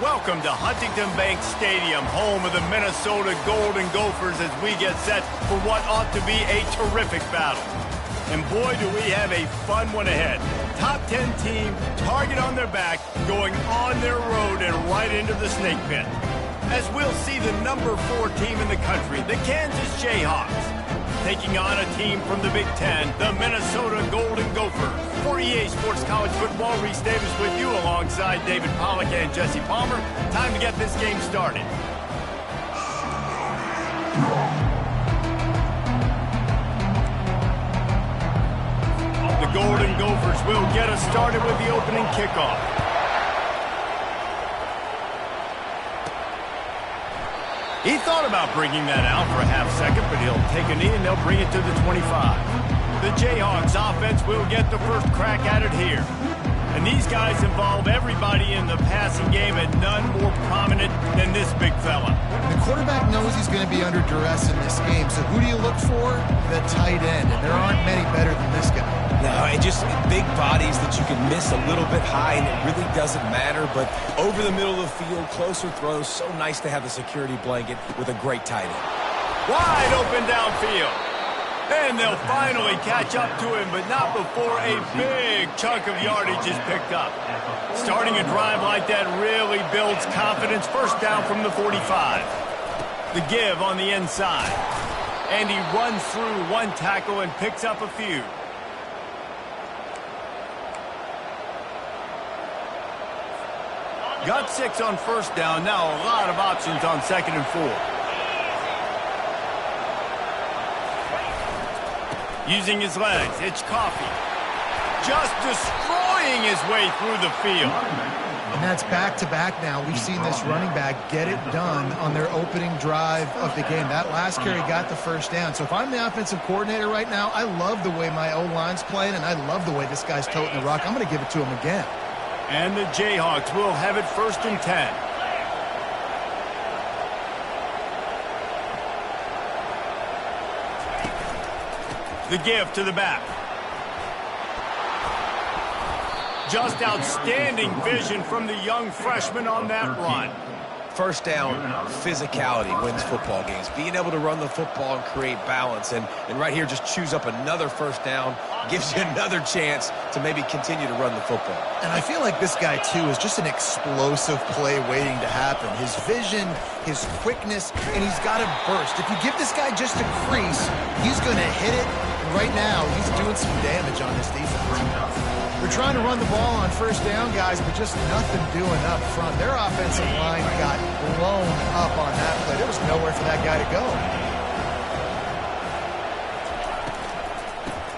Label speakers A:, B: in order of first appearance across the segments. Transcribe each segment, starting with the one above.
A: Welcome to Huntington Bank Stadium, home of the Minnesota Golden Gophers, as we get set for what ought to be a terrific battle. And boy, do we have a fun one ahead. Top 10 team, target on their back, going on their road and right into the snake pit. As we'll see the number 4 team in the country, the Kansas Jayhawks, taking on a team from the Big Ten, the Minnesota Golden Gophers. For EA Sports College Football, Reese Davis with you alongside David Pollack and Jesse Palmer. Time to get this game started. The Golden Gophers will get us started with the opening kickoff. He thought about bringing that out for a half second, but he'll take a knee and they'll bring it to the 25. The Jayhawks offense will get the first crack at it here. And these guys involve everybody in the passing game, and none more prominent than this big fella.
B: The quarterback knows he's going to be under duress in this game, so who do you look for? The tight end, and there aren't many better than this guy.
C: No, and just big bodies that you can miss a little bit high, and it really doesn't matter. But over the middle of the field, closer throws, so nice to have the security blanket with a great tight end.
A: Wide open downfield. And they'll finally catch up to him, but not before a big chunk of yardage is picked up. Starting a drive like that really builds confidence. First down from the 45. The give on the inside. And he runs through one tackle and picks up a few. Got 6 on first down. Now a lot of options on 2nd and 4. Using his legs, it's Coffee. Just destroying his way through the field.
B: And that's back-to-back now. We've seen this running back get it done on their opening drive of the game. That last carry got the first down. So if I'm the offensive coordinator right now, I love the way my O-line's playing, and I love the way this guy's toting the rock. I'm going to give it to him again.
A: And the Jayhawks will have it 1st and 10. The give to the back. Just outstanding vision from the young freshman on that run.
C: First down, physicality wins football games. Being able to run the football and create balance. And right here, just choose up another first down. Gives you another chance to maybe continue to run the football.
B: And I feel like this guy, too, is just an explosive play waiting to happen. His vision, his quickness, and he's got a burst. If you give this guy just a crease, he's going to hit it. And right now, he's doing some damage on this defense. They're trying to run the ball on first down, guys, but just nothing doing up front. Their offensive line got blown up on that play. There was nowhere for that guy to go.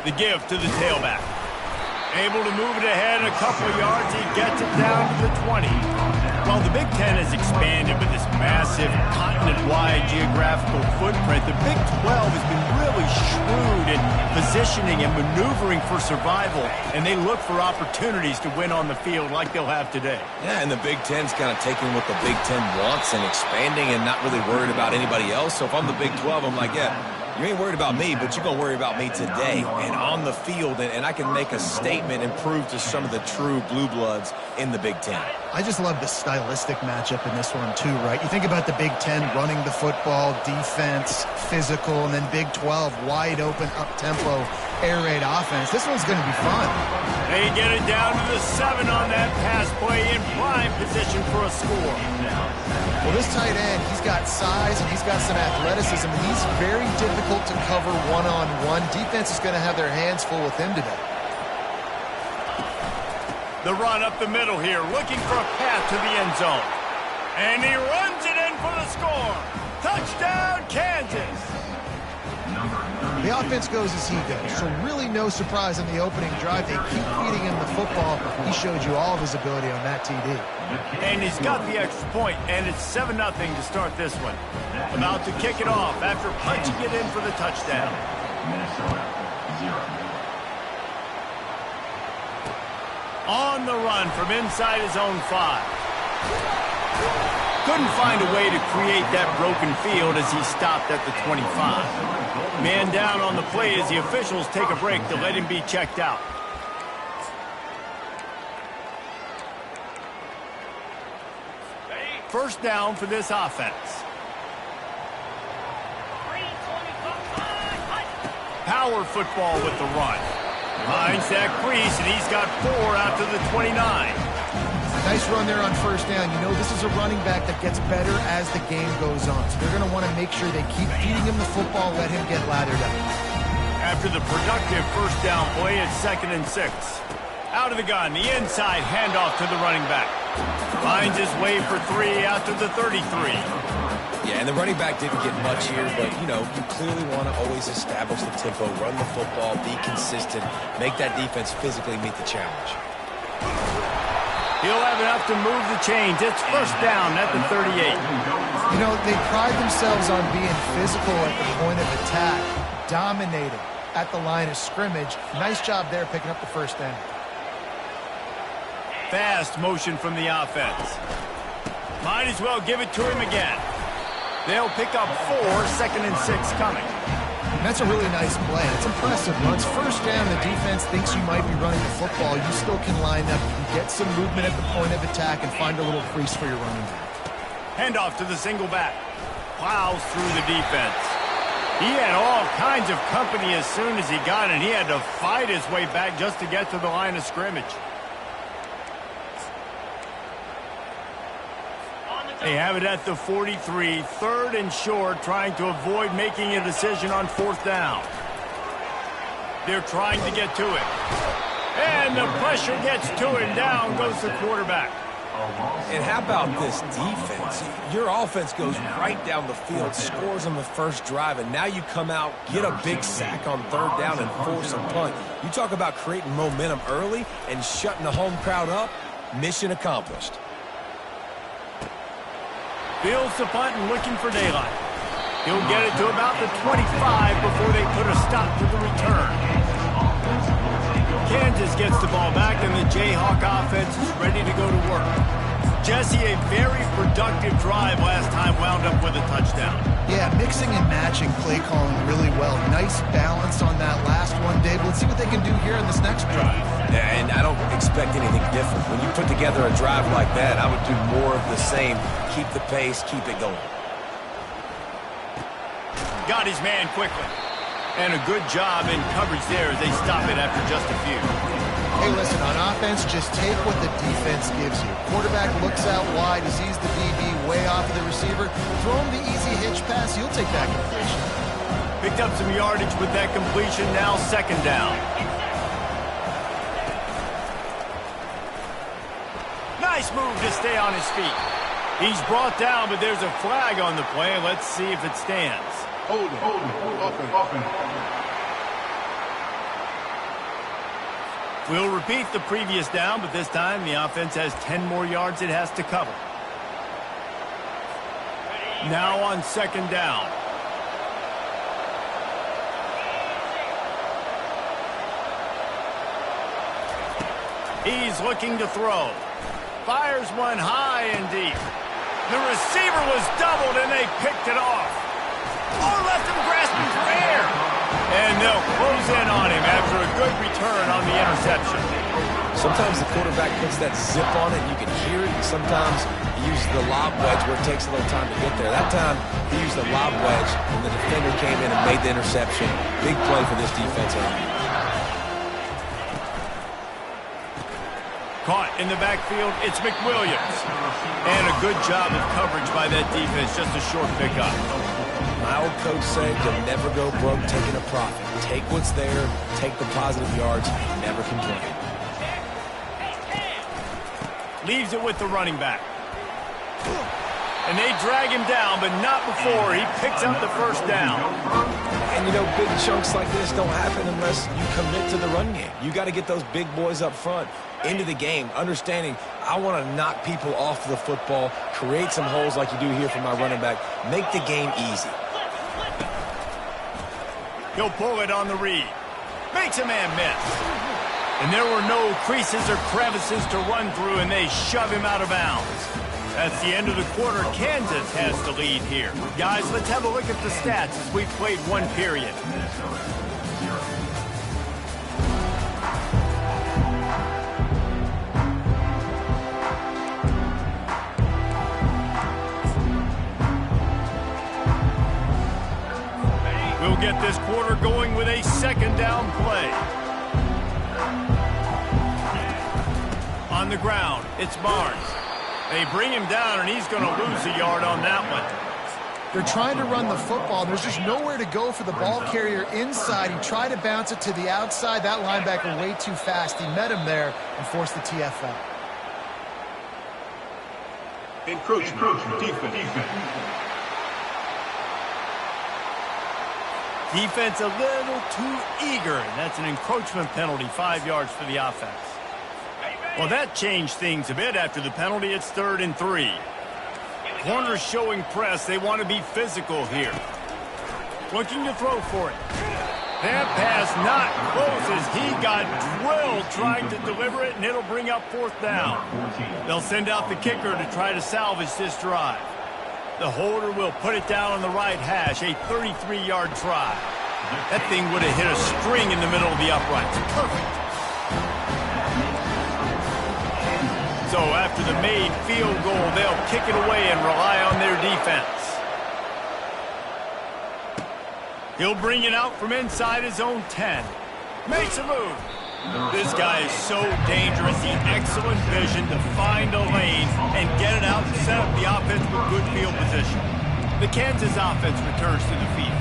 A: The give to the tailback. Able to move it ahead a couple of yards. He gets it down to the 20. Well, the Big Ten has expanded with this massive continent-wide geographical footprint. The Big 12 has been really shrewd in positioning and maneuvering for survival, and they look for opportunities to win on the field like they'll have today.
C: Yeah, and the Big Ten's kind of taking what the Big Ten wants and expanding and not really worried about anybody else. So if I'm the Big 12, I'm like, yeah, you ain't worried about me, but you're going to worry about me today and on the field, and I can make a statement and prove to some of the true blue bloods in the Big Ten.
B: I just love the stylistic matchup in this one, too, right? You think about the Big Ten running the football, defense, physical, and then Big 12, wide open, up-tempo, air raid offense. This one's going to be fun.
A: They get it down to the 7 on that pass play in prime position for a score.
B: Well, this tight end, he's got size and he's got some athleticism, and he's very difficult to cover one-on-one. Defense is going to have their hands full with him today.
A: The run up the middle here, looking for a path to the end zone. And he runs it in for the score. Touchdown, Kansas.
B: The offense goes as he goes, so really no surprise in the opening drive. They keep feeding him the football. He showed you all of his ability on that TD.
A: And he's got the extra point, and it's 7-0 to start this one. About to kick it off after punching it in for the touchdown. On the run from inside his own 5. Couldn't find a way to create that broken field as he stopped at the 25. Man down on the play as the officials take a break to let him be checked out. first down for this offense. Power football with the run. Finds that crease, and he's got 4 out to the 29.
B: Nice run there on first down. You know, this is a running back that gets better as the game goes on. So they're going to want to make sure they keep feeding him the football, let him get lathered up.
A: After the productive first down play, it's 2nd and 6. Out of the gun, the inside handoff to the running back. Finds his way for 3 out to the 33.
C: Yeah, and the running back didn't get much here, but, you know, you clearly want to always establish the tempo, run the football, be consistent, make that defense physically meet the challenge.
A: He'll have enough to move the chains. It's first down at the 38.
B: You know, they pride themselves on being physical at the point of attack, dominating at the line of scrimmage. Nice job there picking up the first down.
A: Fast motion from the offense. Might as well give it to him again. They'll pick up 4, 2nd and 6 coming.
B: And that's a really nice play. It's impressive. Once first down, the defense thinks you might be running the football. You still can line up. You can get some movement at the point of attack and find a little crease for your running back.
A: Handoff to the single back. Plows through the defense. He had all kinds of company as soon as he got it. He had to fight his way back just to get to the line of scrimmage. They have it at the 43, 3rd and short, trying to avoid making a decision on 4th down. They're trying to get to it. And the pressure gets to him. Down goes the quarterback.
C: And how about this defense? Your offense goes right down the field, scores on the first drive, and now you come out, get a big sack on 3rd down, and force a punt. You talk about creating momentum early and shutting the home crowd up. Mission accomplished.
A: Fields the punt and looking for daylight. He'll get it to about the 25 before they put a stop to the return. Kansas gets the ball back, and the Jayhawk offense is ready to go to work. Jesse, a very productive drive last time, wound up with a touchdown.
B: Yeah, mixing and matching play calling really well. Nice balance on that last one, Dave. Let's see what they can do here in this next drive.
C: Yeah, and I don't expect anything different. When you put together a drive like that, I would do more of the same. Keep the pace, keep it going.
A: Got his man quickly. And a good job in coverage there as they stop it after just a few.
B: Hey, listen, on offense, just take what the defense gives you. Quarterback looks out wide, he sees the DB way off of the receiver. Throw him the easy hitch pass, he'll take that completion.
A: Picked up some yardage with that completion, now 2nd down. Nice move to stay on his feet. He's brought down, but there's a flag on the play. Let's see if it stands.
D: Hold it.
A: We'll repeat the previous down, but this time the offense has 10 more yards it has to cover. Now on 2nd down. He's looking to throw. Fires one high and deep. The receiver was doubled, and they picked it off. Or left him grasping for air. And they'll close in on him after a good return on the interception.
C: Sometimes the quarterback puts that zip on it, and you can hear it. Sometimes he uses the lob wedge where it takes a little time to get there. That time, he used the lob wedge, and the defender came in and made the interception. Big play for this defensive line.
A: Caught in the backfield, it's McWilliams. And a good job of coverage by that defense, just a short pickup.
C: My old coach said you'll never go broke taking a profit. Take what's there, take the positive yards, never complain.
A: Leaves it with the running back. And they drag him down, but not before he picks up the first down.
C: And, you know, big chunks like this don't happen unless you commit to the run game. You got to get those big boys up front into the game, understanding I want to knock people off the football, create some holes like you do here for my running back, make the game easy.
A: He'll pull it on the read. Makes a man miss. And there were no creases or crevices to run through, and they shove him out of bounds. That's the end of the quarter. Kansas has the lead here. Guys, let's have a look at the stats as we played one period. this quarter going with a second down play. On the ground, it's Barnes. They bring him down, and he's going to lose a yard on that one.
B: They're trying to run the football. There's just nowhere to go for the ball carrier inside. He tried to bounce it to the outside. That linebacker way too fast. He met him there and forced the TFL.
D: Encroachment.
A: Defense a little too eager, and that's an encroachment penalty, 5 yards for the offense. Well, that changed things a bit after the penalty. It's 3rd and 3. Corners showing press. They want to be physical here. Looking to throw for it. That pass not close as he got drilled trying to deliver it, and it'll bring up 4th down. They'll send out the kicker to try to salvage this drive. The holder will put it down on the right hash, a 33-yard try. That thing would have hit a string in the middle of the uprights. Perfect. So after the made field goal, they'll kick it away and rely on their defense. He'll bring it out from inside his own 10. Makes a move. This guy is so dangerous. The excellent vision to find a lane and get it out and set up the offense with good field position. The Kansas offense returns to the field.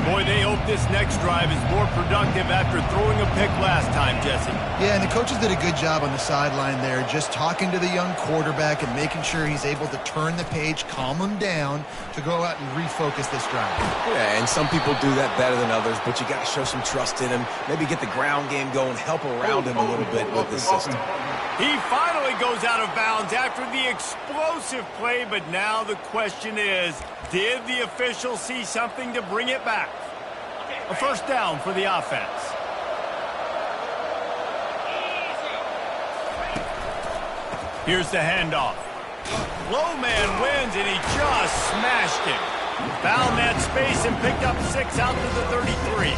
A: Boy, they hope this next drive is more productive after throwing a pick last time, Jesse.
B: Yeah, and the coaches did a good job on the sideline there, just talking to the young quarterback and making sure he's able to turn the page, calm him down to go out and refocus this drive.
C: Yeah, and some people do that better than others, but you got to show some trust in him. Maybe get the ground game going, help around him a little bit with the system.
A: He finally goes out of bounds after the explosive play, but now the question is, did the officials see something to bring it back? A 1st down for the offense. Here's the handoff. Low man wins, and he just smashed him. Found that space and picked up 6 out to the 33.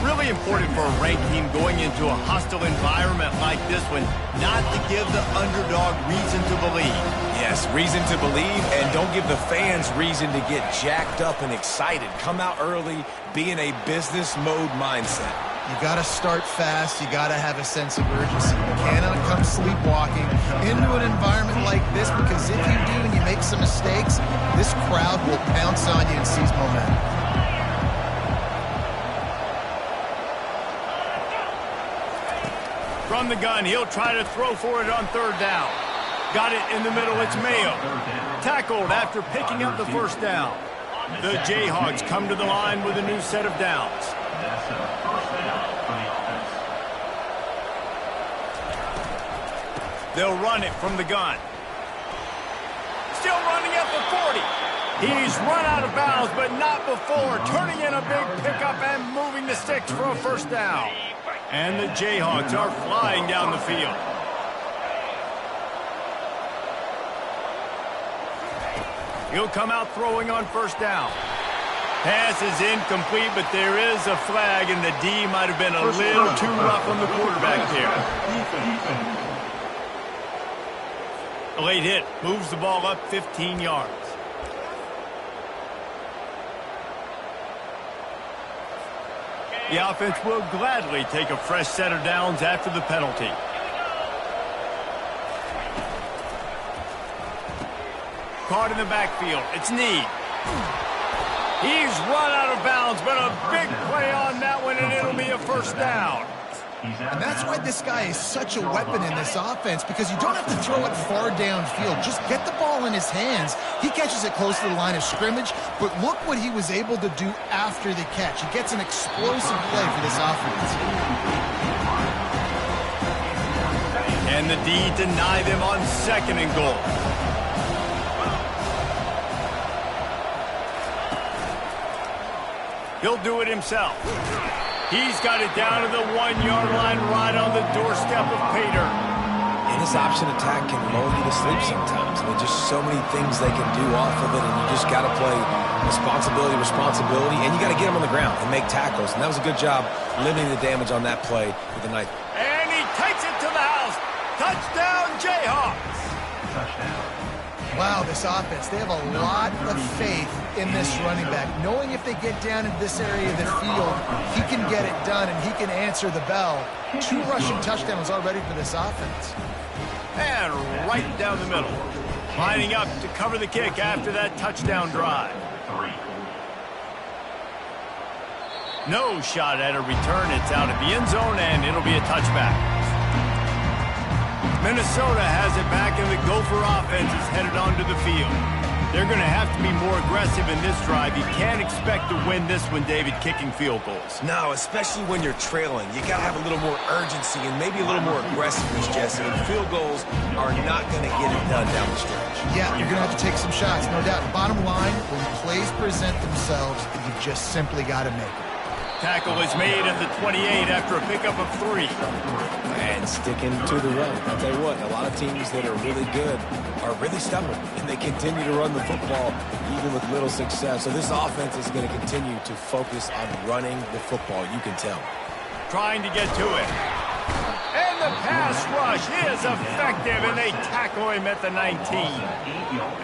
A: Really important for a ranked team going into a hostile environment like this one, not to give the underdog reason to believe.
C: Yes, reason to believe, and don't give the fans reason to get jacked up and excited. Come out early, be in a business mode mindset.
B: You got to start fast. You got to have a sense of urgency. You cannot come sleepwalking into an environment like this, because if you do and you make some mistakes, this crowd will pounce on you and seize momentum.
A: From the gun, he'll try to throw for it on 3rd down. Got it in the middle, it's Mayo. Tackled after picking up the 1st down. The Jayhawks come to the line with a new set of downs. They'll run it from the gun. Still running at the 40. He's run out of bounds, but not before. Turning in a big pickup and moving the sticks for a 1st down. And the Jayhawks are flying down the field. He'll come out throwing on 1st down. Pass is incomplete, but there is a flag, and the D might have been a little too rough on the quarterback there. A late hit moves the ball up 15 yards. The offense will gladly take a fresh set of downs after the penalty. Caught in the backfield. It's Need. He's run out of bounds, but a big play on that one, and it'll be a 1st down.
B: And that's why this guy is such a weapon in this offense, because you don't have to throw it far downfield. Just get the ball in his hands. He catches it close to the line of scrimmage, but look what he was able to do after the catch. He gets an explosive play for this offense.
A: And the D deny them on 2nd and goal. He'll do it himself. He's got it down to the 1-yard line right on the doorstep of Pater.
C: And his option attack can lull you to sleep sometimes. I mean, just so many things they can do off of it, and you just got to play responsibility, and you got to get him on the ground and make tackles. And that was a good job limiting the damage on that play with the knife.
A: And he takes it to the house. Touchdown, Jayhawks.
D: Touchdown,
B: Wow, this offense, they have a lot of faith in this running back, knowing if they get down into this area of the field, he can get it done and he can answer the bell. 2 rushing touchdowns already for this offense.
A: And right down the middle. Lining up to cover the kick after that touchdown drive. No shot at a return. It's out of the end zone, and it'll be a touchback. Minnesota has it back, and the Gopher offense is headed onto the field. They're going to have to be more aggressive in this drive. You can't expect to win this one, David, kicking field goals.
C: No, especially when you're trailing. You got to have a little more urgency and maybe a little more aggressiveness, Jesse. And field goals are not going to get it done down the stretch.
B: Yeah, you're going to have to take some shots, no doubt. Bottom line, when plays present themselves, you just simply got to make it.
A: Tackle is made at the 28 after a pickup of 3.
C: And sticking to the run. I'll tell you what, a lot of teams that are really good are really stubborn, and they continue to run the football even with little success. So this offense is going to continue to focus on running the football, you can tell.
A: Trying to get to it. And the pass rush is effective, and they tackle him at the 19.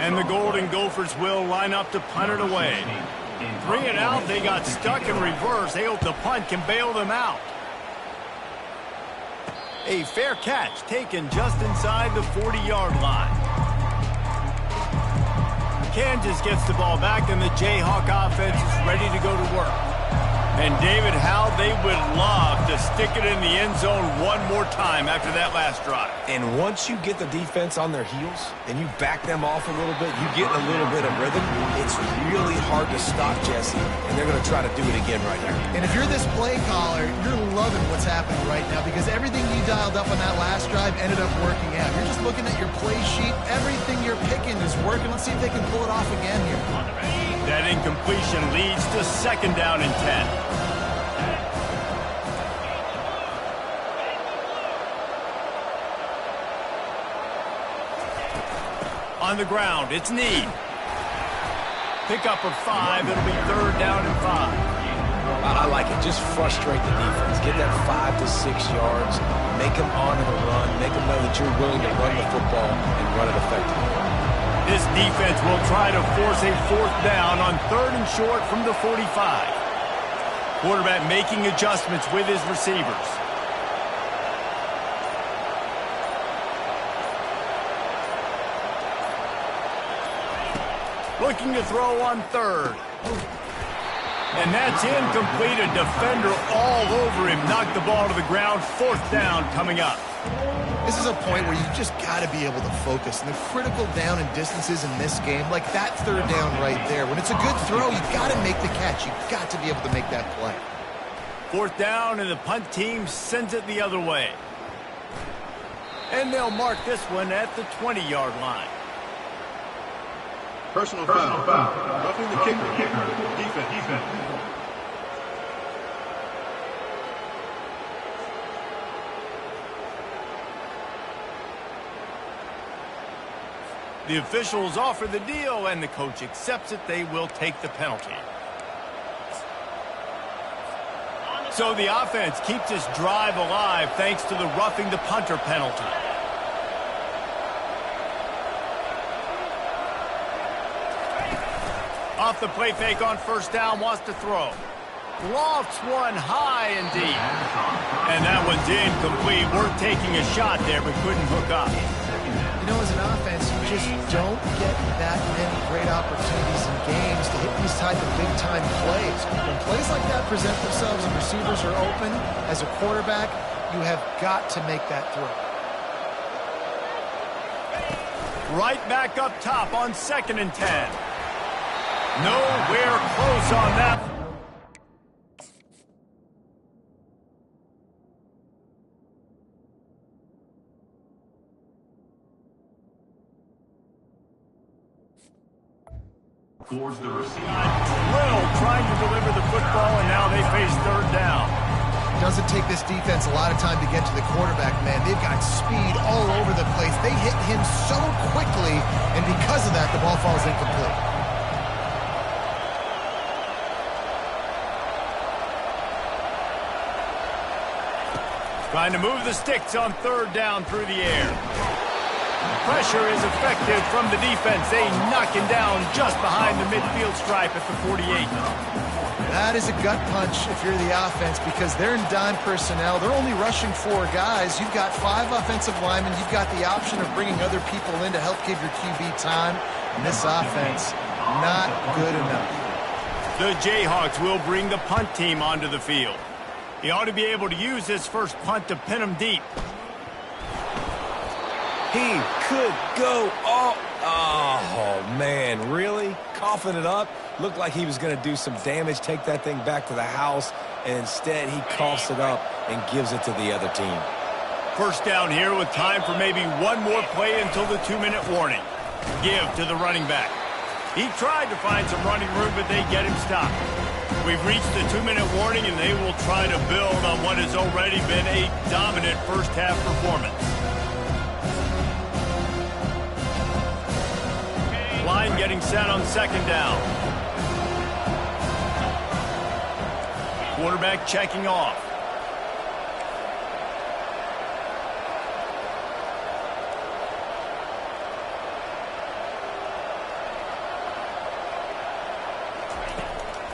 A: And the Golden Gophers will line up to punt it away. 3 and out, they got stuck in reverse. They hope the punt can bail them out. A fair catch taken just inside the 40-yard line. Kansas gets the ball back, and the Jayhawk offense is ready to go to work. And David, how they would love to stick it in the end zone one more time after that last drive.
C: And once you get the defense on their heels and you back them off a little bit, you get a little bit of rhythm, it's really hard to stop, Jesse, and they're going to try to do it again right here.
B: And if you're this play caller, you're loving what's happening right now because everything you dialed up on that last drive ended up working out. You're just looking at your play sheet. Everything you're picking is working. Let's see if they can pull it off again here.
A: That incompletion leads to 2nd down and 10. On the ground, it's Need. Pickup of 5, it'll be 3rd down and 5.
C: I like it. Just frustrate the defense. Get that 5 to 6 yards. Make them honor the run. Make them know that you're willing to run the football and run it effectively.
A: This defense will try to force a 4th down on 3rd and short from the 45. Quarterback making adjustments with his receivers. Looking to throw on 3rd. And that's incomplete. A defender all over him. Knocked the ball to the ground. 4th down coming up.
B: This is a point where you just got to be able to focus. And the critical down and distances in this game, like that 3rd down right there. When it's a good throw, you got to make the catch. You got to be able to make that play.
A: 4th down, and the punt team sends it the other way. And they'll mark this one at the 20-yard line.
D: Personal foul. Roughing the kicker. Defense.
A: The officials offer the deal, and the coach accepts it. They will take the penalty. So the offense keeps this drive alive thanks to the roughing the punter penalty. Off the play fake on 1st down, wants to throw. Lofts one high and deep. And that one's incomplete. We're taking a shot there, but couldn't hook up.
B: You know, as an offense, you just don't get that many great opportunities in games to hit these type of big-time plays. When plays like that present themselves and receivers are open, as a quarterback, you have got to make that throw.
A: Right back up top on 2nd and 10. Nowhere close on that.
D: Towards the receiver.
A: Little trying to deliver the football, and now they face 3rd down.
B: Doesn't take this defense a lot of time to get to the quarterback, man. They've got speed all over the place. They hit him so quickly, and because of that, the ball falls incomplete. Trying to move the sticks on 3rd down through the air.
A: pressure is effective from the defense. They knock him down just behind the midfield stripe at the 48.
B: That is a gut punch if you're the offense because they're in dime personnel. They're only rushing 4 guys. You've got 5 offensive linemen. You've got the option of bringing other people in to help give your QB time. And this offense, not good enough.
A: The Jayhawks will bring the punt team onto the field. He ought to be able to use his first punt to pin him deep.
C: He could go all... Oh, man, really? Coughing it up? Looked like he was going to do some damage, take that thing back to the house, and instead he coughs it up and gives it to the other team.
A: First down here with time for maybe one more play until the 2-minute warning. Give to the running back. He tried to find some running room, but they get him stopped. We've reached the 2-minute warning, and they will try to build on what has already been a dominant first-half performance. Line getting set on second down. Quarterback checking off.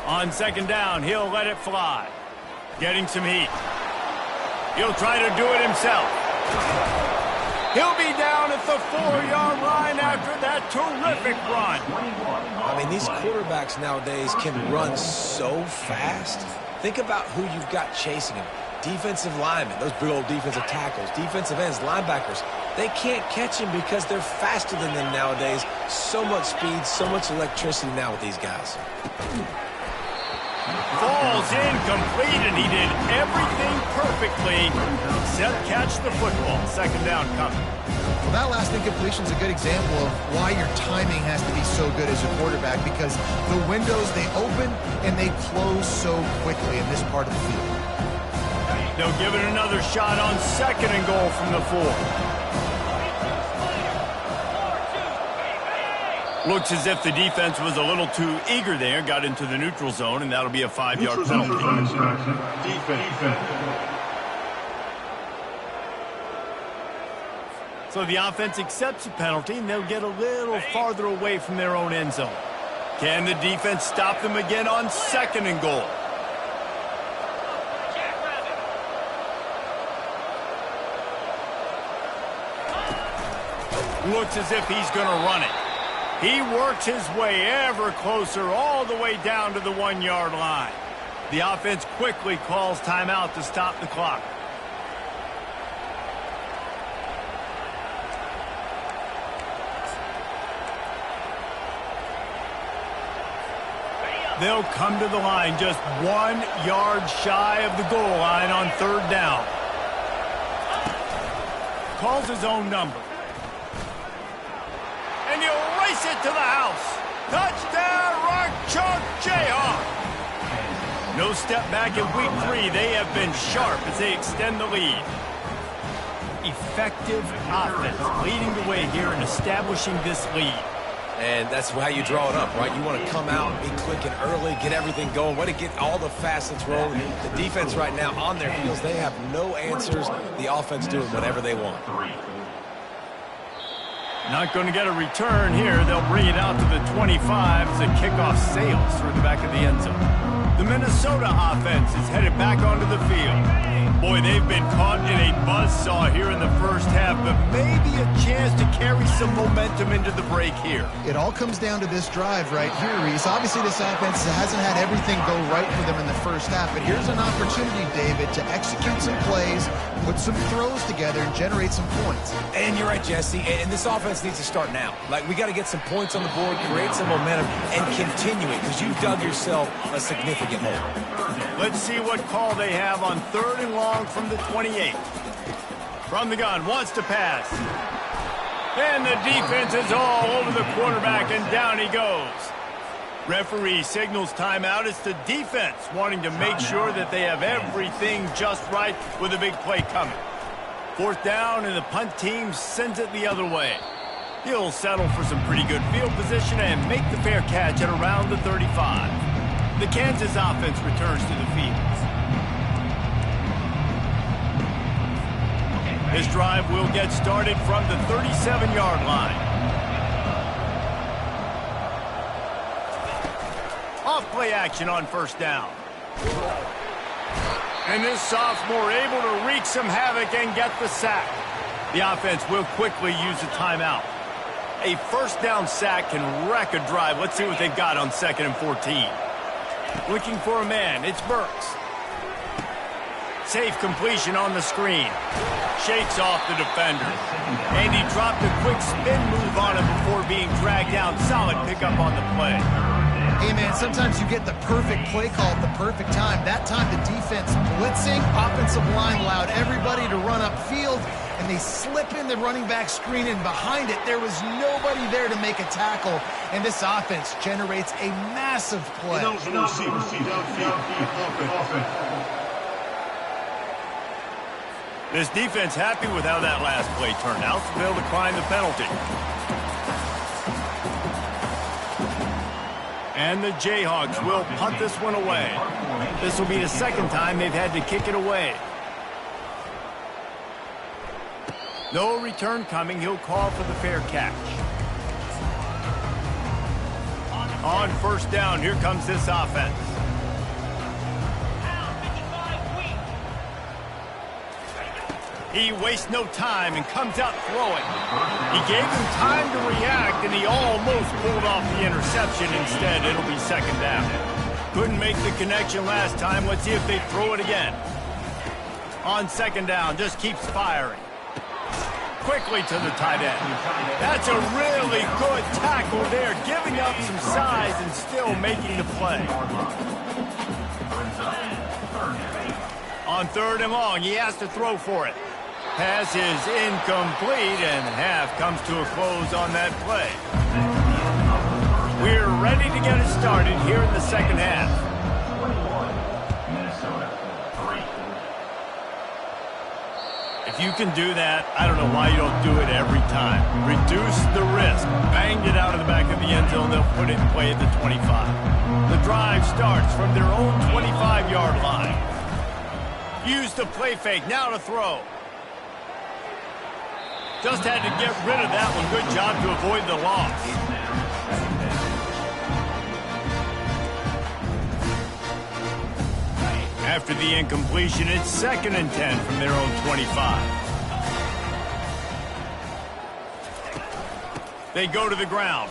A: On second down, he'll let it fly. Getting some heat. He'll try to do it himself. He'll be down at the 4-yard line after that terrific run.
C: I mean, these quarterbacks nowadays can run so fast. Think about who you've got chasing him. Defensive linemen, those big old defensive tackles, defensive ends, linebackers. They can't catch him because they're faster than them nowadays. So much speed, so much electricity now with these guys.
A: Falls incomplete, and he did everything perfectly except catch the football. Second down coming.
B: Well, that last incompletion is a good example of why your timing has to be so good as a quarterback because the windows, they open and they close so quickly in this part of the field.
A: They'll give it another shot on second and goal from the 4. Looks as if the defense was a little too eager there, got into the neutral zone, and that'll be a 5-yard penalty.
D: Defense.
A: So the offense accepts the penalty, and they'll get a little farther away from their own end zone. Can the defense stop them again on second and goal? Looks as if he's going to run it. He works his way ever closer all the way down to the 1-yard line. The offense quickly calls timeout to stop the clock. They'll come to the line just 1 yard shy of the goal line on third down. Calls his own number. And he'll race it to the house. Touchdown, Rock Chalk Jayhawk. No step back in week 3. They have been sharp as they extend the lead. Effective offense leading the way here and establishing this lead.
C: And that's how you draw it up, right? You want to come out, be clicking early, get everything going, want to get all the facets rolling. The defense right now on their heels, they have no answers. The offense doing whatever they want.
A: Not going to get a return here. They'll bring it out to the 25 as the kickoff sails through the back of the end zone. The Minnesota offense is headed back onto the field. Boy, they've been caught in a buzzsaw here in the first half, but maybe a chance to carry some momentum into the break here.
B: It all comes down to this drive right here, Reese. Obviously, this offense hasn't had everything go right for them in the first half, but here's an opportunity, David, to execute some plays, put some throws together, and generate some points.
C: And you're right, Jesse, and this offense needs to start now. Like, we got to get some points on the board, create some momentum, and continue it, because you've dug yourself a significant hole.
A: Let's see what call they have on third and long from the 28. From the gun, wants to pass. And the defense is all over the quarterback, and down he goes. Referee signals timeout. It's the defense wanting to make sure that they have everything just right with a big play coming. Fourth down, and the punt team sends it the other way. He'll settle for some pretty good field position and make the fair catch at around the 35. The Kansas offense returns to the field. This drive will get started from the 37-yard line. Off play action on first down. And this sophomore able to wreak some havoc and get the sack. The offense will quickly use a timeout. A first down sack can wreck a drive. Let's see what they've got on 2nd and 14. Looking for a man. It's Burks. Safe completion on the screen. Shakes off the defender. And he dropped a quick spin move on him before being dragged down. Solid pickup on the play.
B: Hey, man, sometimes you get the perfect play call at the perfect time. That time the defense blitzing, offensive line allowed everybody to run upfield, and they slip in the running back screen, and behind it there was nobody there to make a tackle, and this offense generates a massive play.
A: This defense happy with how that last play turned out, so they'll decline the penalty. And the Jayhawks will punt this one away. This will be the second time they've had to kick it away. No return coming. He'll call for the fair catch. On first down, here comes this offense. He wastes no time and comes out throwing. He gave him time to react, and he almost pulled off the interception. Instead, it'll be second down. Couldn't make the connection last time. Let's see if they throw it again. On second down, just keeps firing. Quickly to the tight end. That's a really good tackle there, giving up some size and still making the play. On 3rd and long, he has to throw for it. Pass is incomplete, and half comes to a close on that play. We're ready to get it started here in the second half. If you can do that, I don't know why you don't do it every time. Reduce the risk. Banged it out of the back of the end zone. They'll put it in play at the 25. The drive starts from their own 25-yard line. Use the play fake. Now to throw. Just had to get rid of that one. Good job to avoid the loss. After the incompletion, it's 2nd and 10 from their own 25. They go to the ground.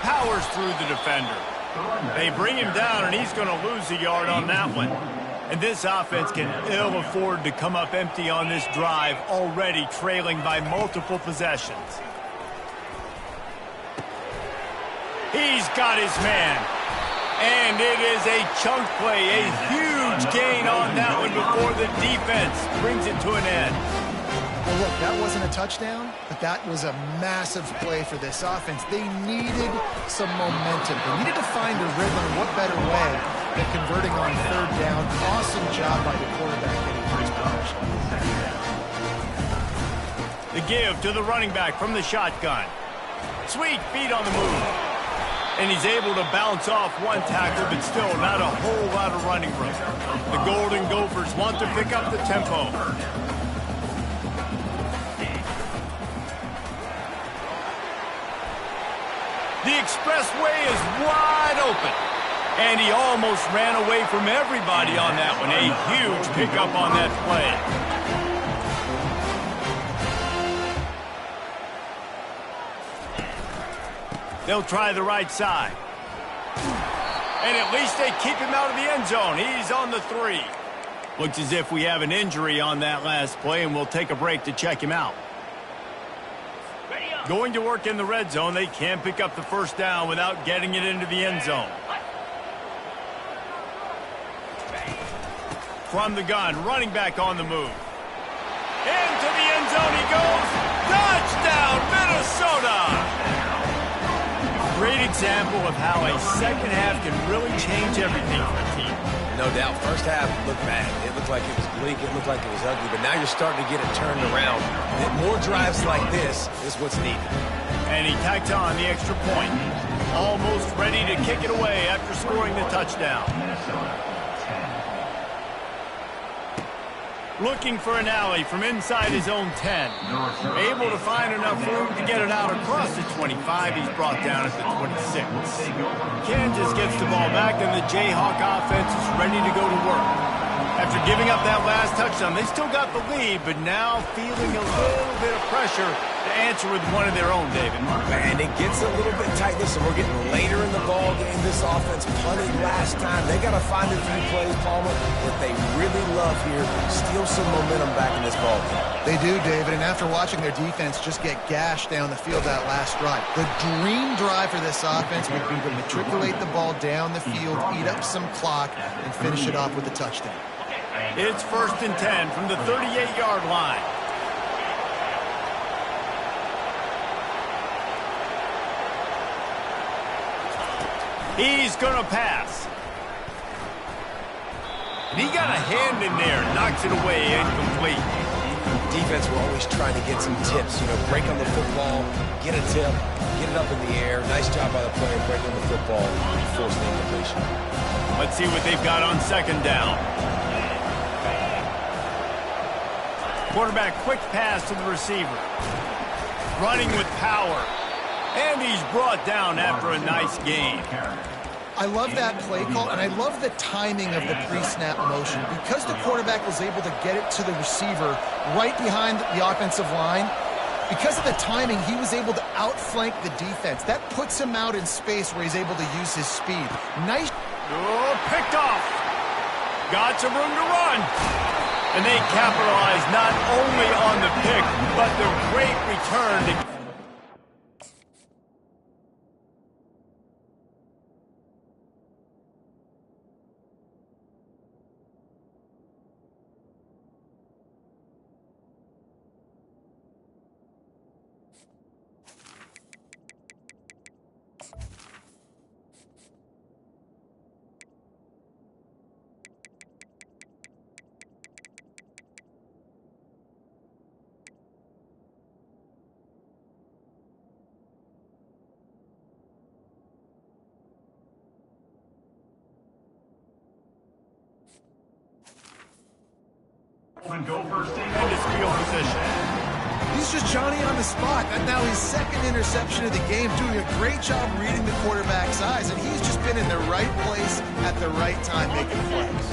A: Powers through the defender. They bring him down, and he's going to lose a yard on that one. And this offense can ill afford to come up empty on this drive, already trailing by multiple possessions. He's got his man. And it is a chunk play, a huge gain on that one before the defense brings it to an end.
B: Well, look, that wasn't a touchdown, but that was a massive play for this offense. They needed some momentum. They needed to find a rhythm. What better way than converting on 3rd down? Awesome job by the quarterback getting first position.
A: The give to the running back from the shotgun. Sweet feet on the move. And he's able to bounce off one tackle, but still not a whole lot of running room. The Golden Gophers want to pick up the tempo. The expressway is wide open. And he almost ran away from everybody on that one. A huge pickup on that play. They'll try the right side. And at least they keep him out of the end zone. He's on the 3. Looks as if we have an injury on that last play, and we'll take a break to check him out. Going to work in the red zone. They can't pick up the first down without getting it into the end zone. From the gun, running back on the move. Into the end zone he goes. Touchdown, Minnesota! Great example of how a second half can really change everything for a team.
C: No doubt. First half looked bad. It looked like it was bleak. It looked like it was ugly. But now you're starting to get it turned around. And more drives like this is what's needed.
A: And he tacks on the extra point. Almost ready to kick it away after scoring the touchdown. Looking for an alley from inside his own 10. Able to find enough room to get it out across the 25. He's brought down at the 26. Kansas gets the ball back, and the Jayhawk offense is ready to go to work. After giving up that last touchdown, they still got the lead, but now feeling a little bit of pressure to answer with one of their own, David.
C: And it gets a little bit tight. Listen, we're getting later in the ball game. This offense punted last time. They got to find a few plays, Palmer, that they really love here. Steal some momentum back in this ball game.
B: They do, David, and after watching their defense just get gashed down the field that last drive, the dream drive for this offense would be to matriculate the ball down the field, eat up some clock, and finish it off with a touchdown.
A: It's 1st and 10 from the 38-yard line. He's going to pass. And he got a hand in there, knocks it away, incomplete.
C: Defense were always trying to get some tips, break on the football, get a tip, get it up in the air. Nice job by the player breaking the football and forcing the incompletion.
A: Let's see what they've got on 2nd down. Quarterback quick pass to the receiver. Running with power. And he's brought down after a nice gain.
B: I love that play call, and I love the timing of the pre-snap motion. Because the quarterback was able to get it to the receiver right behind the offensive line, because of the timing, he was able to outflank the defense. That puts him out in space where he's able to use his speed. Nice.
A: Oh, picked off. Got some room to run. And they capitalize not only on the pick, but the great return.
D: Go first team.
A: And his field position.
B: He's just Johnny on the spot. And now his 2nd interception of the game, doing a great job reading the quarterback's eyes, and he's just been in the right place at the right time making plays.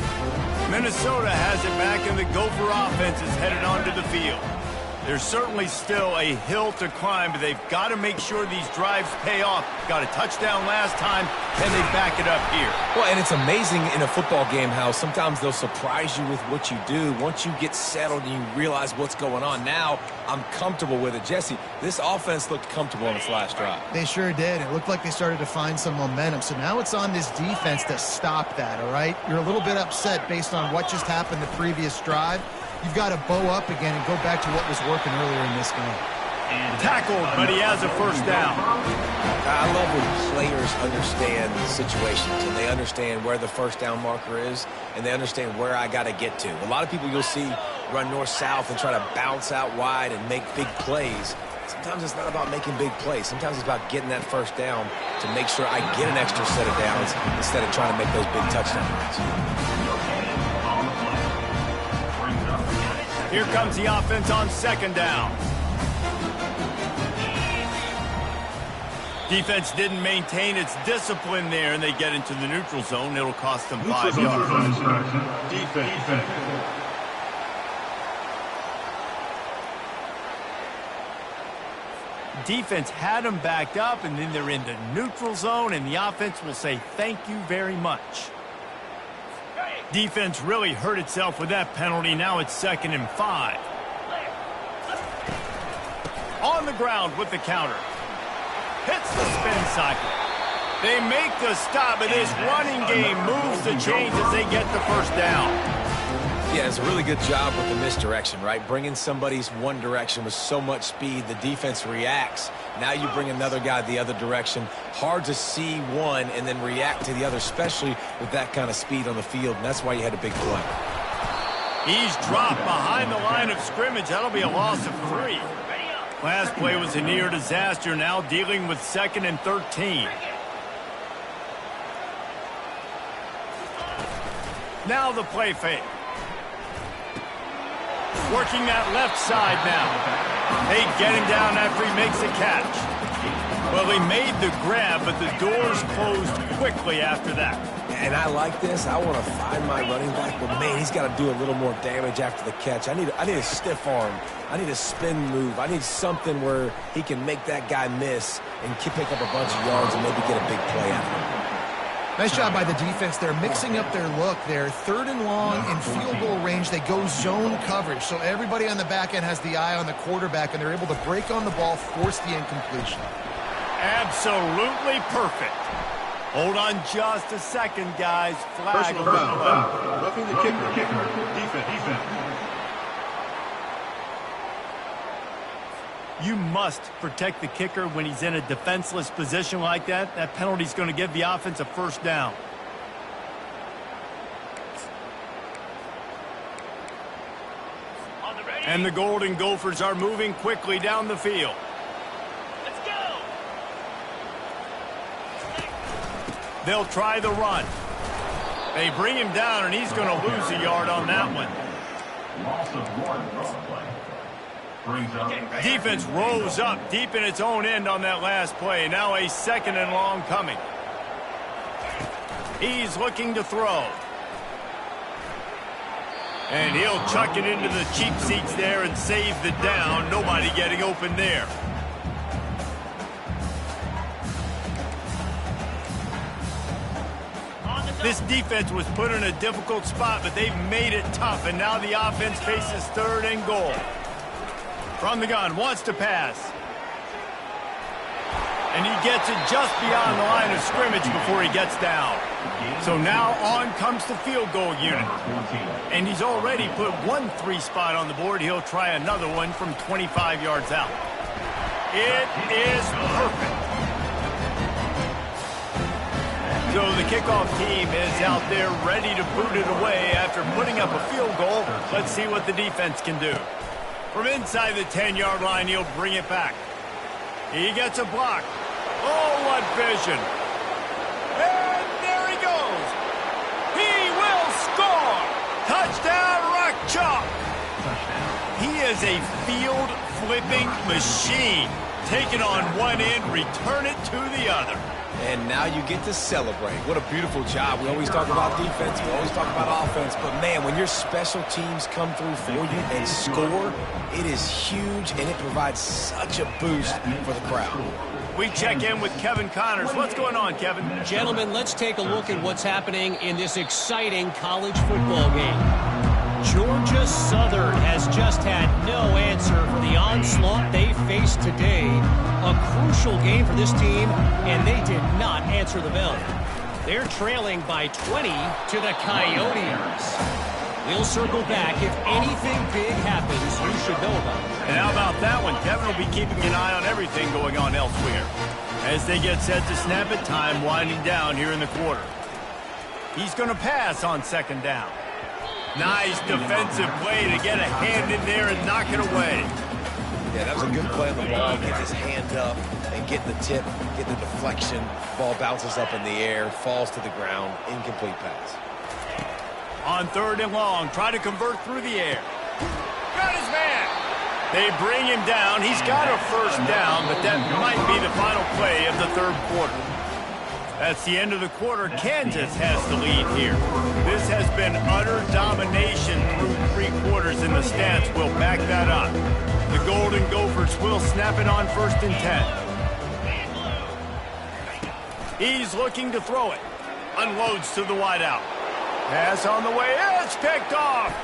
A: Minnesota has it back, and the Gopher offense is headed onto the field. There's certainly still a hill to climb, but they've got to make sure these drives pay off. Got a touchdown last time, and they back it up here.
C: Well, and it's amazing in a football game how sometimes they'll surprise you with what you do. Once you get settled and you realize what's going on, now I'm comfortable with it. Jesse, this offense looked comfortable on its last drive.
B: They sure did. It looked like they started to find some momentum. So now it's on this defense to stop that, all right? You're a little bit upset based on what just happened the previous drive. You've got to bow up again and go back to what was working earlier in this game.
A: Tackled, but he has a 1st down.
C: I love when players understand situations and they understand where the 1st down marker is and they understand where I got to get to. A lot of people you'll see run north-south and try to bounce out wide and make big plays. Sometimes it's not about making big plays. Sometimes it's about getting that 1st down to make sure I get an extra set of downs instead of trying to make those big touchdown runs.
A: Here comes the offense on 2nd down. Defense didn't maintain its discipline there, and they get into the neutral zone. It'll cost them 5 yards.
D: Defense.
A: Defense had them backed up, and then they're in the neutral zone, and the offense will say thank you very much. Defense really hurt itself with that penalty. Now it's 2nd and 5. On the ground with the counter. Hits the spin cycle. They make the stop, but this running game moves the chains as they get the 1st down.
C: Yeah, it's a really good job with the misdirection, right? Bringing somebody's one direction with so much speed, the defense reacts. Now you bring another guy the other direction. Hard to see one and then react to the other, especially with that kind of speed on the field, and that's why you had a big play.
A: He's dropped behind the line of scrimmage. That'll be a loss of 3. Last play was a near disaster, now dealing with 2nd and 13. Now the play fake. Working that left side now. They get him down after he makes the catch. Well, he made the grab, but the doors closed quickly after that.
C: And I like this. I want to find my running back, but man, he's got to do a little more damage after the catch. I need a stiff arm. I need a spin move. I need something where he can make that guy miss and pick up a bunch of yards and maybe get a big play out of it.
B: Nice job by the defense. They're mixing up their look. They're 3rd and long in field goal range. They go zone coverage. So everybody on the back end has the eye on the quarterback, and they're able to break on the ball, force the incompletion.
A: Absolutely perfect. Hold on just a second, guys. Flag on the play.
D: Roughing the kicker. Defense.
A: You must protect the kicker when he's in a defenseless position like that. That penalty's going to give the offense a first down. And the Golden Gophers are moving quickly down the field. Let's go! They'll try the run. They bring him down, and he's going to lose a yard on that one.
E: Loss of 1 play.
A: Defense rose up deep in its own end on that last play. Now a 2nd and long coming. He's looking to throw. And he'll chuck it into the cheap seats there and save the down. Nobody getting open there. This defense was put in a difficult spot, but they've made it tough. And now the offense faces 3rd and goal. From the gun, wants to pass. And he gets it just beyond the line of scrimmage before he gets down. So now on comes the field goal unit. And he's already put 1 3 spot on the board. He'll try another one from 25 yards out. It is perfect. So the kickoff team is out there ready to boot it away after putting up a field goal. Let's see what the defense can do. From inside the 10-yard line, he'll bring it back. He gets a block. Oh, what vision. And there he goes. He will score. Touchdown, Rock Chalk. He is a field-flipping machine. Take it on one end, return it to the other.
C: And now you get to celebrate. What a beautiful job. We always talk about defense. We always talk about offense. But, man, when your special teams come through for you and score, it is huge, and it provides such a boost for the crowd.
A: We check in with Kevin Connors. What's going on, Kevin?
F: Gentlemen, let's take a look at what's happening in this exciting college football game. Georgia Southern has just had no answer for the onslaught they faced today. A crucial game for this team, and they did not answer the bell. They're trailing by 20 to the Coyotes. We'll circle back. If anything big happens, you should know about it.
A: And how about that one? Kevin will be keeping an eye on everything going on elsewhere. As they get set to snap it, time winding down here in the quarter. He's going to pass on 2nd down. Nice defensive play to get a hand in there and knock it away.
C: Yeah, that was a good play on the ball. Get his hand up and get the tip, get the deflection. Ball bounces up in the air, falls to the ground. Incomplete pass.
A: On 3rd and long, try to convert through the air. Got his man. They bring him down. He's got a 1st down, but that might be the final play of the 3rd quarter. That's the end of the quarter. Kansas has the lead here. This has been utter domination through 3 quarters, and the stats will back that up. The Golden Gophers will snap it on 1st and 10. He's looking to throw it. Unloads to the wideout. Pass on the way. It's picked off.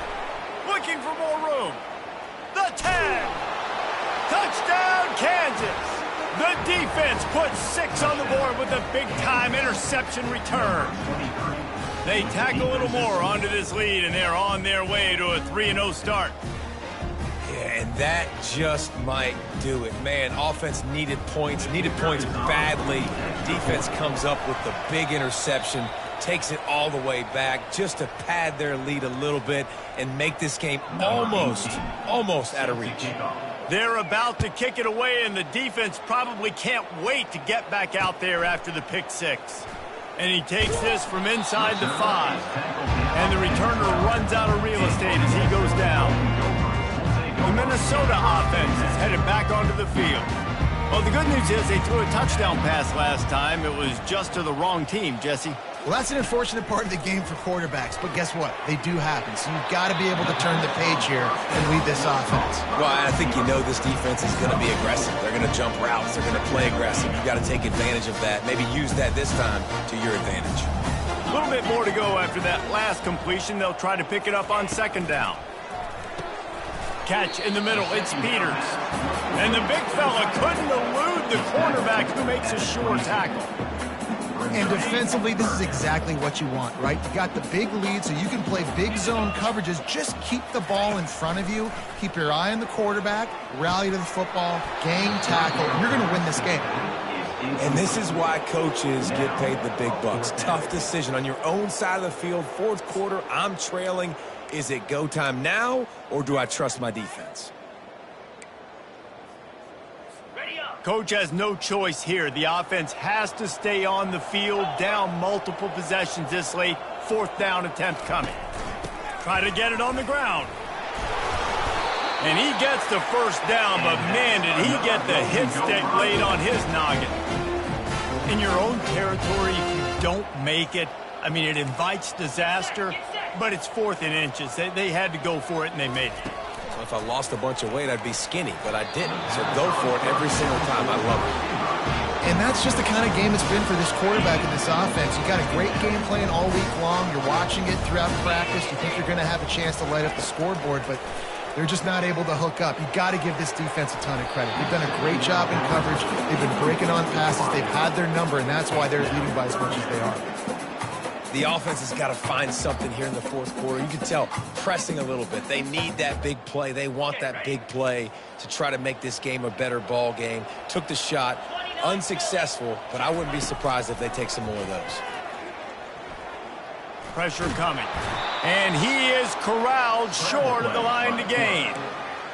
A: Looking for more room. The 10. Touchdown, Kansas. The defense puts 6 on the board with a big-time interception return. They tack a little more onto this lead, and they're on their way to a 3-0 start.
C: Yeah, and that just might do it. Man, offense needed points badly. Defense comes up with the big interception, takes it all the way back just to pad their lead a little bit and make this game almost out of reach.
A: They're about to kick it away, and the defense probably can't wait to get back out there after the pick 6. And he takes this from inside the 5. And the returner runs out of real estate as he goes down. Minnesota offense is headed back onto the field. Well, the good news is they threw a touchdown pass last time. It was just to the wrong team, Jesse.
B: Well, that's an unfortunate part of the game for quarterbacks, but guess what? They do happen, so you've got to be able to turn the page here and lead this offense.
C: Well, I think you know this defense is going to be aggressive. They're going to jump routes. They're going to play aggressive. You've got to take advantage of that. Maybe use that this time to your advantage.
A: A little bit more to go after that last completion. They'll try to pick it up on second down. Catch in the middle. It's Peters. And the big fella couldn't elude the cornerback who makes a sure tackle.
B: And defensively, this is exactly what you want, right? You got the big lead, so you can play big zone coverages. Just keep the ball in front of you. Keep your eye on the quarterback. Rally to the football. Gang tackle. You're going to win this game.
C: And this is why coaches get paid the big bucks. Tough decision on your own side of the field. Fourth quarter, I'm trailing. Is it go time now, or do I trust my defense?
A: Coach has no choice here. The offense has to stay on the field, down multiple possessions this late. Fourth down attempt coming. Try to get it on the ground. And he gets the first down, but man, did he get the hit stick laid on his noggin. In your own territory, if you don't make it, I mean, it invites disaster, but it's 4th and inches. They had to go for it, and they made it.
C: So if I lost a bunch of weight, I'd be skinny, but I didn't. So go for it every single time. I love it.
B: And that's just the kind of game it's been for this quarterback in this offense. You got a great game plan all week long. You're watching it throughout practice. You think you're going to have a chance to light up the scoreboard, but they're just not able to hook up. You got to give this defense a ton of credit. They've done a great job in coverage. They've been breaking on passes. They've had their number, and that's why they're leading by as much as they are.
C: The offense has got to find something here in the fourth quarter. You can tell pressing a little bit. They need that big play. They want that big play to try to make this game a better ball game. Took the shot, unsuccessful, but I wouldn't be surprised if they take some more of those.
A: Pressure coming. And he is corralled short of the line to gain.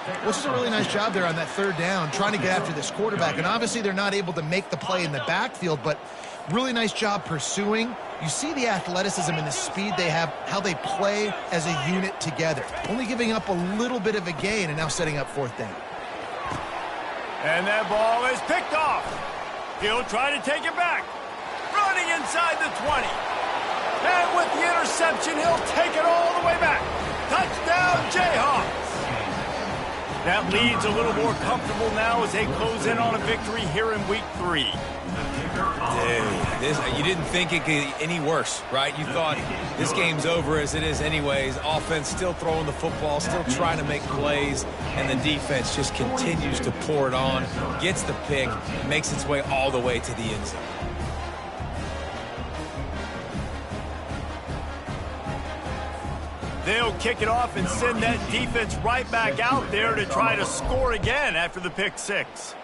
B: Well, this is a really nice job there on that third down, trying to get after this quarterback. And obviously they're not able to make the play in the backfield, but really nice job pursuing. You see the athleticism and the speed they have, how they play as a unit together. Only giving up a little bit of a gain and now setting up 4th down.
A: And that ball is picked off. He'll try to take it back. Running inside the 20. And with the interception, he'll take it all the way back. Touchdown, Jayhawks. That lead's a little more comfortable now as they close in on a victory here in week 3.
C: Dude, you didn't think it could get any worse, right? You thought this game's over as it is anyways. Offense still throwing the football, still trying to make plays, and the defense just continues to pour it on, gets the pick, makes its way all the way to the end zone.
A: They'll kick it off and send that defense right back out there to try to score again after the pick 6.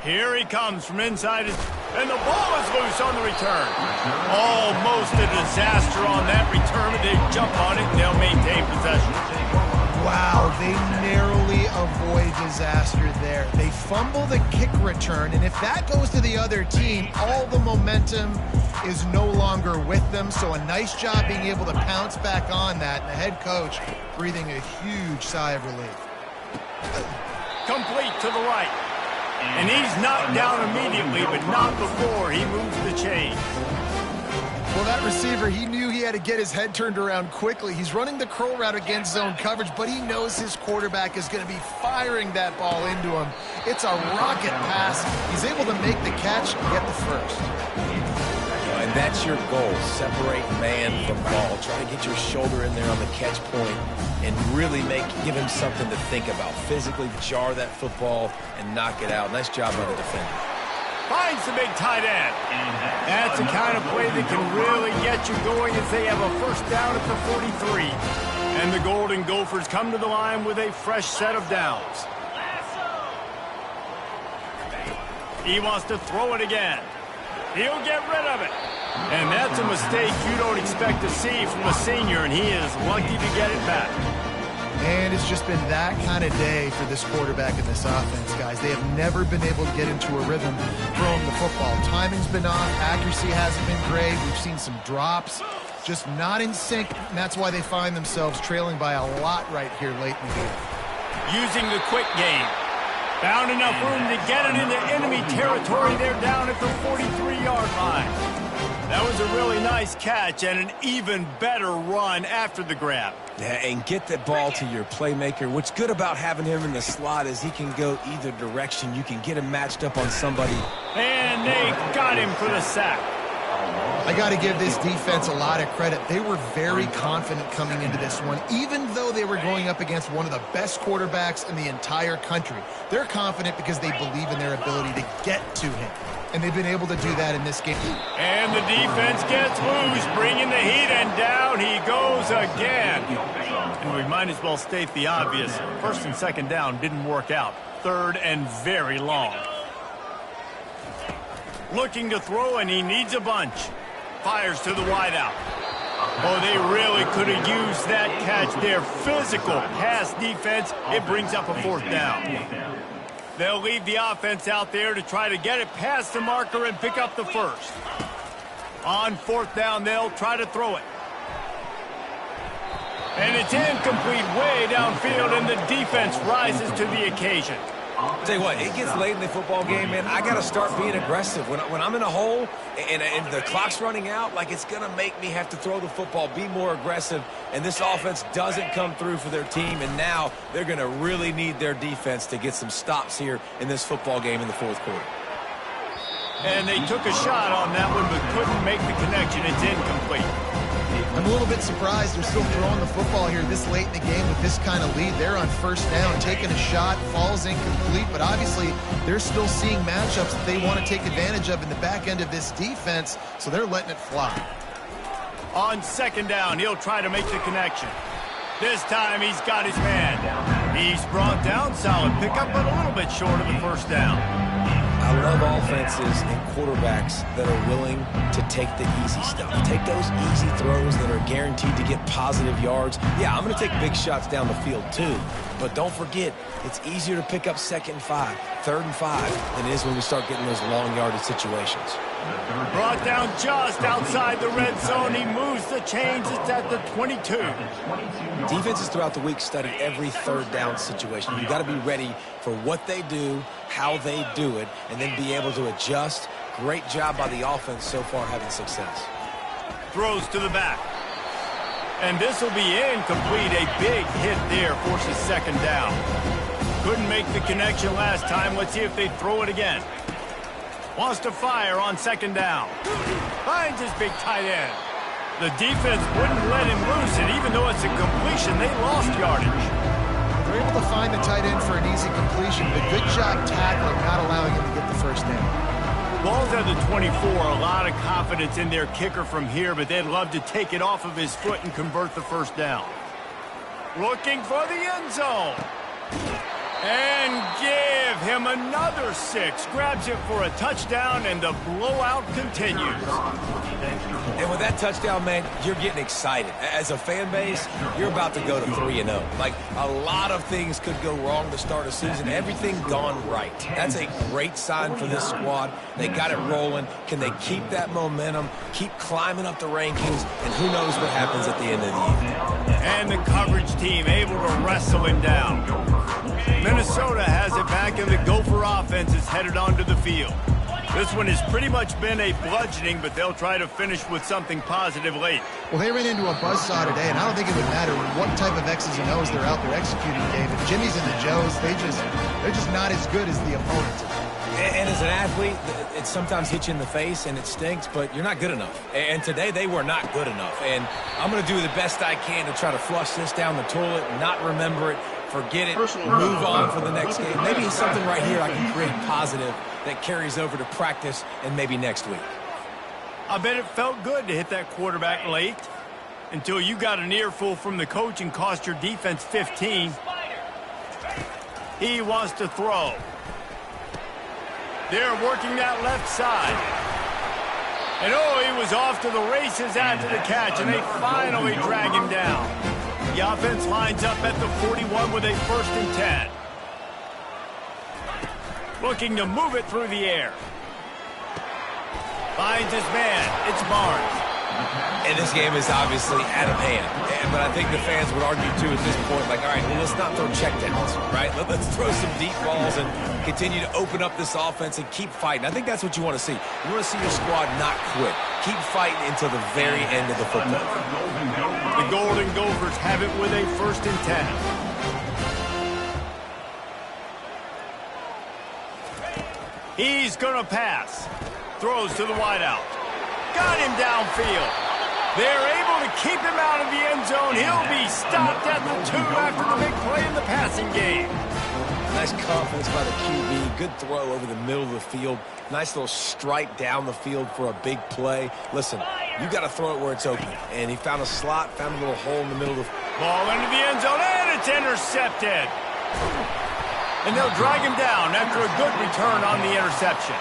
A: Here he comes from inside his, and the ball is loose on the return. Almost a disaster on that return, but they jump on it and they'll maintain possession.
B: Wow, they narrowly avoid disaster there. They fumble the kick return, and if that goes to the other team, all the momentum is no longer with them. So a nice job being able to pounce back on that, and the head coach breathing a huge sigh of relief.
A: Complete to the right. And he's knocked down immediately, but not before he moves the chain.
B: Well, that receiver, he knew he had to get his head turned around quickly. He's running the curl route against zone coverage, but he knows his quarterback is going to be firing that ball into him. It's a rocket pass. He's able to make the catch and get the first.
C: And that's your goal, separate man from ball. Try to get your shoulder in there on the catch point and really give him something to think about. Physically jar that football and knock it out. Nice job by the defender.
A: Finds the big tight end. That's the kind of play that can really get you going as they have a first down at the 43. And the Golden Gophers come to the line with a fresh set of downs. He wants to throw it again. He'll get rid of it. And that's a mistake you don't expect to see from a senior, and he is lucky to get it back.
B: And it's just been that kind of day for this quarterback in this offense, guys. They have never been able to get into a rhythm throwing the football. Timing's been off. Accuracy hasn't been great. We've seen some drops. just not in sync, and that's why they find themselves trailing by a lot right here late in the game.
A: Using the quick game. Found enough room to get it into enemy territory. They're down at the 43-yard line. That was a really nice catch and an even better run after the grab.
C: Yeah, and get the ball to your playmaker. What's good about having him in the slot is he can go either direction. You can get him matched up on somebody.
A: And they got him for the sack.
B: I got to give this defense a lot of credit. They were very confident coming into this one, even though they were going up against one of the best quarterbacks in the entire country. They're confident because they believe in their ability to get to him, and they've been able to do that in this game.
A: And the defense gets loose, bringing the heat, and down he goes again. And we might as well state the obvious. First and second down didn't work out. Third and very long. Looking to throw, and he needs a bunch. Fires to the wideout. Oh, they really could have used that catch there. Physical pass defense. It brings up a fourth down. They'll leave the offense out there to try to get it past the marker and pick up the first. On fourth down, they'll try to throw it. And it's incomplete way downfield, and the defense rises to the occasion.
C: Tell you what, it gets late in the football game, man. I got to start being aggressive. When I'm in a hole and the clock's running out, like, it's going to make me have to throw the football, be more aggressive, and this offense doesn't come through for their team, and now they're going to really need their defense to get some stops here in this football game in the fourth quarter.
A: And they took a shot on that one, but couldn't make the connection. It's incomplete.
B: I'm a little bit surprised they're still throwing the football here this late in the game with this kind of lead. They're on first down, taking a shot, falls incomplete, but obviously they're still seeing matchups that they want to take advantage of in the back end of this defense, so they're letting it fly.
A: On second down, he'll try to make the connection. This time he's got his man. He's brought down, solid pickup, but a little bit short of the first down.
C: I love offenses and quarterbacks that are willing to take the easy stuff. Take those easy throws that are guaranteed to get positive yards. Yeah, I'm going to take big shots down the field too. But don't forget, it's easier to pick up second and 5, third and 5 than it is when we start getting those long yardage situations.
A: Brought down just outside the red zone. He moves the chains. It's at the 22.
C: Defenses throughout the week study every third down situation. You've got to be ready for what they do, how they do it, and then be able to adjust. Great job by the offense so far having success.
A: Throws to the back. And this will be incomplete. A big hit there forces second down. Couldn't make the connection last time. Let's see if they throw it again. Wants to fire on second down. Finds his big tight end. The defense wouldn't let him loose, and even though it's a completion, they lost yardage.
B: They're able to find the tight end for an easy completion, but good job tackling, not allowing him to get the first down.
A: Ball's at the 24. A lot of confidence in their kicker from here, but they'd love to take it off of his foot and convert the first down. Looking for the end zone. And give him another 6. Grabs it for a touchdown, and the blowout continues.
C: And with that touchdown, man, you're getting excited. As a fan base, you're about to go to 3-0. Like, a lot of things could go wrong to start a season. Everything gone right. That's a great sign for this squad. They got it rolling. Can they keep that momentum, keep climbing up the rankings, and who knows what happens at the end of the year.
A: And the coverage team able to wrestle him down. Minnesota has it back, and the Gopher offense is headed onto the field. This one has pretty much been a bludgeoning, but they'll try to finish with something positive late.
B: Well, they ran into a buzzsaw today, and I don't think it would matter what type of X's and O's they're out there executing today. But Jimmy's and the Joes, they're just not as good as the opponents.
C: And as an athlete, it sometimes hits you in the face and it stinks, but you're not good enough. And today they were not good enough. And I'm going to do the best I can to try to flush this down the toilet, not remember it, forget it, move on for the next game. Maybe it's something right here I can create positive that carries over to practice and maybe next week.
A: I bet it felt good to hit that quarterback late until you got an earful from the coach and cost your defense 15. He wants to throw. They're working that left side. And oh, he was off to the races after the catch, and they finally drag him down. The offense lines up at the 41 with a first and 10. Looking to move it through the air. Finds his man. It's Barnes.
C: And this game is obviously out of hand. But I think the fans would argue, too, at this point, like, all right, well, let's not throw checkdowns, right? Let's throw some deep balls and continue to open up this offense and keep fighting. I think that's what you want to see. You want to see your squad not quit. Keep fighting until the very end of the football.
A: The Golden Gophers have it with a 1st and 10. He's going to pass. Throws to the wideout. Got him downfield. They're able to keep him out of the end zone. He'll be stopped at the 2 after the big play in the passing game.
C: Nice confidence by the QB. Good throw over the middle of the field. Nice little stripe down the field for a big play. Listen, you got to throw it where it's open. And he found a slot, found a little hole in the middle of the...
A: Ball into the end zone, and it's intercepted. And they'll drag him down after a good return on the interception.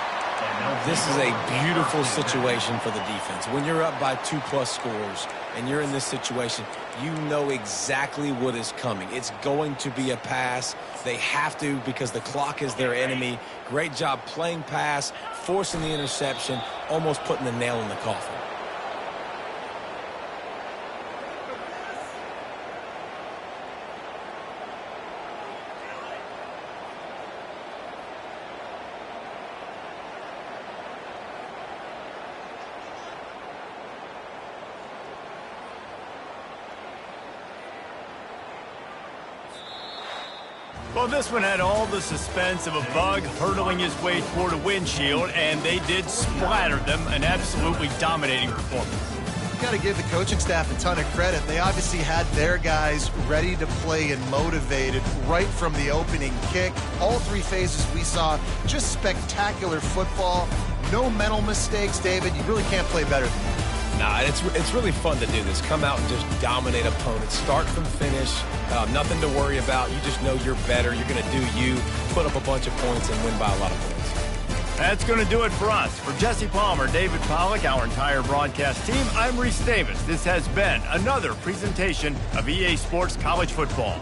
C: This is a beautiful situation for the defense. When you're up by 2+ scores and you're in this situation, you know exactly what is coming. It's going to be a pass. They have to because the clock is their enemy. Great job playing pass, forcing the interception, almost putting the nail in the coffin.
A: Well, this one had all the suspense of a bug hurtling his way toward a windshield, and they did splatter them. An absolutely dominating performance.
B: You got to give the coaching staff a ton of credit. They obviously had their guys ready to play and motivated right from the opening kick. All 3 phases we saw, just spectacular football. No mental mistakes, David. You really can't play better than that.
C: Nah, it's really fun to do this. Come out and just dominate opponents. Start from finish. Nothing to worry about. You just know you're better. You're going to do you, put up a bunch of points, and win by a lot of points.
A: That's going to do it for us. For Jesse Palmer, David Pollack, our entire broadcast team, I'm Reese Davis. This has been another presentation of EA Sports College Football.